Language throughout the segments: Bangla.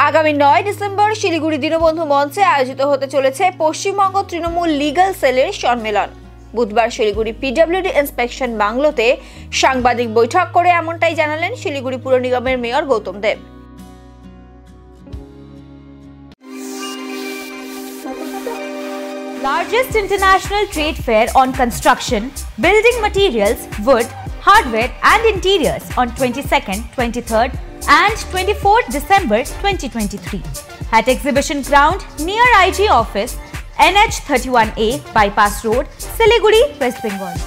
আগামী 9 ডিসেম্বর শিলিগুড়ি দীনবন্ধু মঞ্চে আয়োজিত হতে চলেছে পশ্চিমবঙ্গ তৃণমূল লিগ্যাল সেলের সম্মেলন। বুধবার শিলিগুড়ি পিডব্লিউডি ইন্সপেকশন বাংলোতে সাংবাদিক বৈঠক করে এমনটাই জানালেন শিলিগুড়ি পুর নিগমের mayor Gautam Dev. Largest international trade fair on construction, building materials, wood, hardware and interiors on 22nd, 23rd and 24th December 2023 at Exhibition Ground near IG Office, NH 31A, Bypass Road, Siliguri, West Bengal.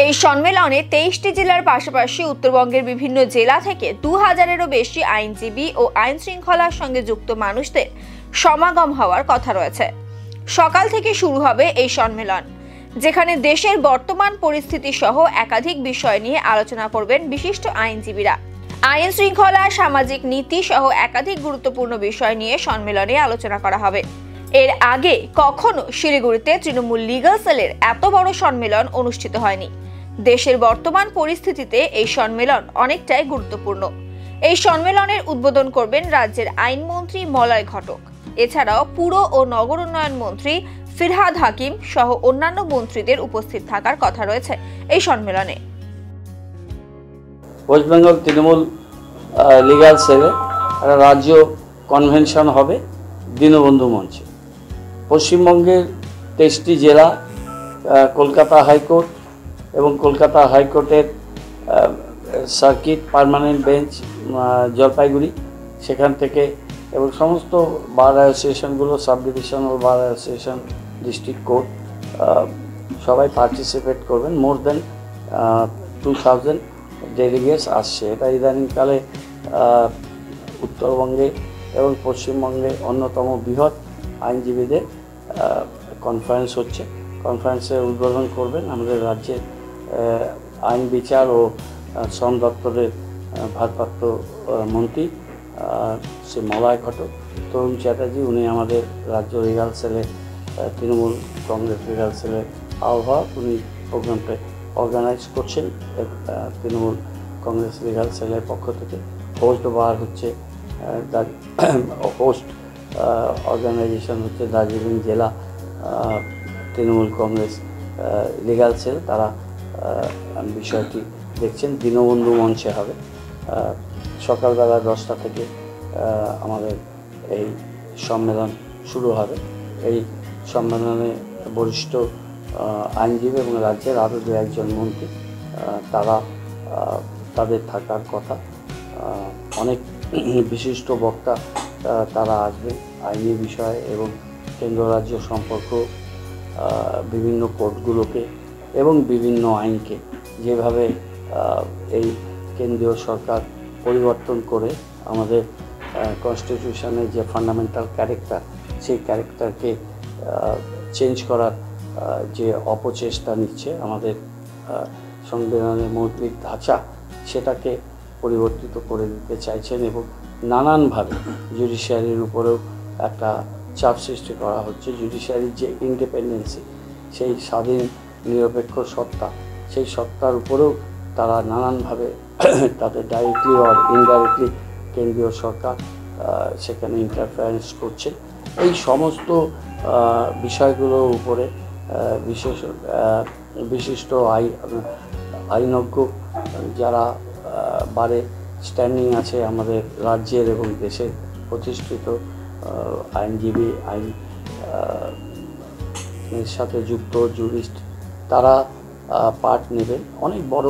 এই সম্মেলনে 23টি জেলার পাশাপাশি উত্তরবঙ্গের বিভিন্ন জেলা থেকে 2000-এরও বেশি আইনজীবী ও আইন শৃঙ্খলার সঙ্গে যুক্ত মানুষদের সমাগম হওয়ার কথা রয়েছে। সকাল থেকে শুরু হবে এই সম্মেলন, যেখানে দেশের বর্তমান পরিস্থিতি সহ একাধিক বিষয় নিয়ে আলোচনা করবেন বিশিষ্ট আইনজীবীরা। আইন শৃঙ্খলা, সামাজিক নীতি সহ একাধিক গুরুত্বপূর্ণ বিষয় নিয়ে সম্মেলনে আলোচনা করা হবে। এর আগে কখনো শিলিগুড়িতে তৃণমূল লিগ্যাল সেলের এত বড় সম্মেলন অনুষ্ঠিত হয়নি। দেশের বর্তমান পরিস্থিতিতে এই সম্মেলন অনেকটাই গুরুত্বপূর্ণ। এই সম্মেলনের উদ্বোধন করবেন রাজ্যের আইনমন্ত্রী মলয় ঘটক। এছাড়াও পুর ও নগর উন্নয়ন মন্ত্রী ফিরহাদ হাকিম সহ অন্যান্য মন্ত্রীদের উপস্থিত থাকার কথা রয়েছে এই সম্মেলনে। ওয়েস্ট বেঙ্গল তৃণমূল লিগ্যাল সেলে একটা রাজ্য কনভেনশন হবে দীনবন্ধু মঞ্চে। পশ্চিমবঙ্গের 23টি জেলা, কলকাতা হাইকোর্ট এবং কলকাতা হাইকোর্টের সার্কিট পার্মানেন্ট বেঞ্চ জলপাইগুড়ি, সেখান থেকে এবং সমস্ত বার অ্যাসোসিয়েশনগুলো, sub divisional bar association, district court সবাই পার্টিসিপেট করবেন। মোর দেন 2000 ডেলিগেটস আসছে। এটা ইদানিংকালে উত্তরবঙ্গে এবং পশ্চিমবঙ্গে অন্যতম বৃহৎ আইনজীবীদের কনফারেন্স হচ্ছে। কনফারেন্সের উদ্বোধন করবেন আমাদের রাজ্যের আইন বিচার ও শ্রম দপ্তরের ভারপ্রাপ্ত মন্ত্রী শ্রী মলয় ঘটক। তরুণ চ্যাটার্জি, উনি আমাদের রাজ্য লিগ্যাল সেলের তৃণমূল কংগ্রেস লিগ্যাল সেলের আহ্বায়ক, উনি প্রোগ্রামটা অর্গানাইজ করছেন তৃণমূল কংগ্রেস লিগ্যাল সেলের পক্ষ থেকে। হোস্ট বার হচ্ছে হোস্ট অর্গানাইজেশন হচ্ছে দার্জিলিং জেলা তৃণমূল কংগ্রেস লিগ্যাল সেল। তারা বিষয়টি দেখছেন। দীনবন্ধু মঞ্চে হবে সকালবেলা 10টা থেকে আমাদের এই সম্মেলন শুরু হবে। এই সম্মেলনে বরিষ্ঠ আইনজীবী এবং রাজ্যের আরও 2-1জন মন্ত্রী তারা তাদের থাকার কথা। অনেক বিশিষ্ট বক্তা তারা আসবে আইনি বিষয়ে এবং কেন্দ্র রাজ্য সম্পর্ক, বিভিন্ন কোর্টগুলোকে এবং বিভিন্ন আইনকে যেভাবে এই কেন্দ্রীয় সরকার পরিবর্তন করে আমাদের কনস্টিটিউশনের যে ফান্ডামেন্টাল ক্যারেক্টার, সেই ক্যারেক্টারকে চেঞ্জ করার যে অপচেষ্টা নিচ্ছে, আমাদের সংবিধানের মৌলিক ধাঁচা সেটাকে পরিবর্তিত করে দিতে চাইছেন এবং নানানভাবে জুডিশিয়ারির উপরেও একটা চাপ সৃষ্টি করা হচ্ছে। জুডিশিয়ারির যে ইন্ডিপেন্ডেন্সি, সেই স্বাধীন নিরপেক্ষ সত্তা, সেই সত্তার উপরেও তারা নানানভাবে তাদের ডাইরেক্টলি আর ইনডাইরেক্টলি কেন্দ্রীয় সরকার সেখানে ইন্টারফারেন্স করছে। এই সমস্ত বিষয়গুলোর উপরে বিশিষ্ট আইনজ্ঞ যারা বারে স্ট্যান্ডিং আছে আমাদের রাজ্যের এবং দেশের প্রতিষ্ঠিত আইনজীবী, আইনের সাথে যুক্ত জুরিস্ট, তারা পার্ট নেবেন। অনেক বড়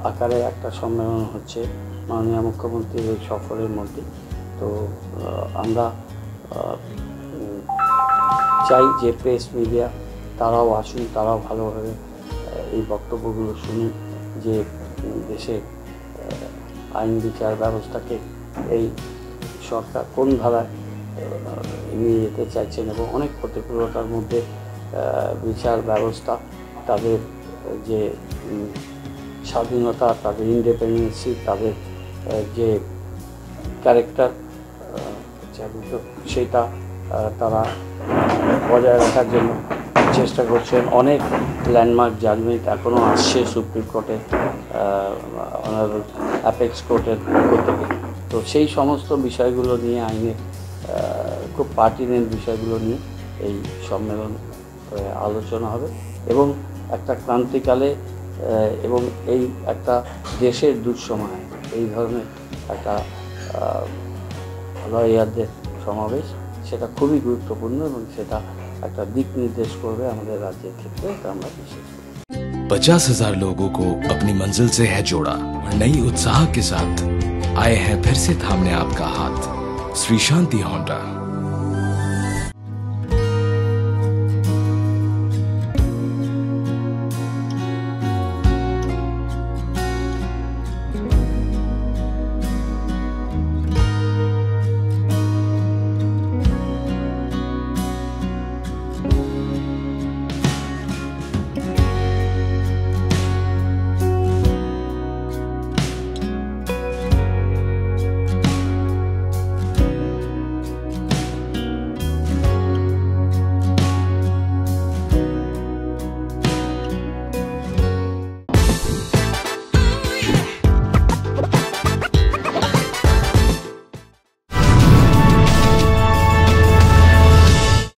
আকারে একটা সম্মেলন হচ্ছে মাননীয় মুখ্যমন্ত্রীর এই সফরের মধ্যে। তো আমরা চাই যে প্রেস মিডিয়া তারাও আসুন, তারাও ভালোভাবে এই বক্তব্যগুলো শুনুন যে দেশে আইন বিচার ব্যবস্থাকে এই সরকার কোন ধারায় নিয়ে যেতে চাইছেন এবং অনেক প্রতিকূলতার মধ্যে বিচার ব্যবস্থা, তাদের যে স্বাধীনতা, তাদের ইন্ডিপেন্ডেন্সি, তাদের যে ক্যারেক্টার কালচারই তো সেটা তারা বজায় রাখার জন্য চেষ্টা করছেন। অনেক ল্যান্ডমার্ক জাজমেন্ট এখনও আসছে সুপ্রিম কোর্টে, অনারেবল অ্যাপেক্স কোর্টের পক্ষ থেকে। তো সেই সমস্ত বিষয়গুলো নিয়ে আইনের খুব পার্টিনেন্ট বিষয়গুলো নিয়ে এই সম্মেলন আলোচনা হবে এবং একটা ক্রান্তিকালে এবং এই একটা দেশের দুঃসময়ে এই ধরনের একটা লয়ারদের সমাবেশ সেটা খুবই গুরুত্বপূর্ণ এবং সেটা একটা দিক নির্দেশ করবে আমাদের রাজ্যের ক্ষেত্রে, এটা আমরা বিশেষ করি। 50,000 लोगों को अपनी मंजिल से है जोड़ा और नई उत्साह के साथ आए हैं फिर से थामने आपका हाथ। श्री शांति होंडा।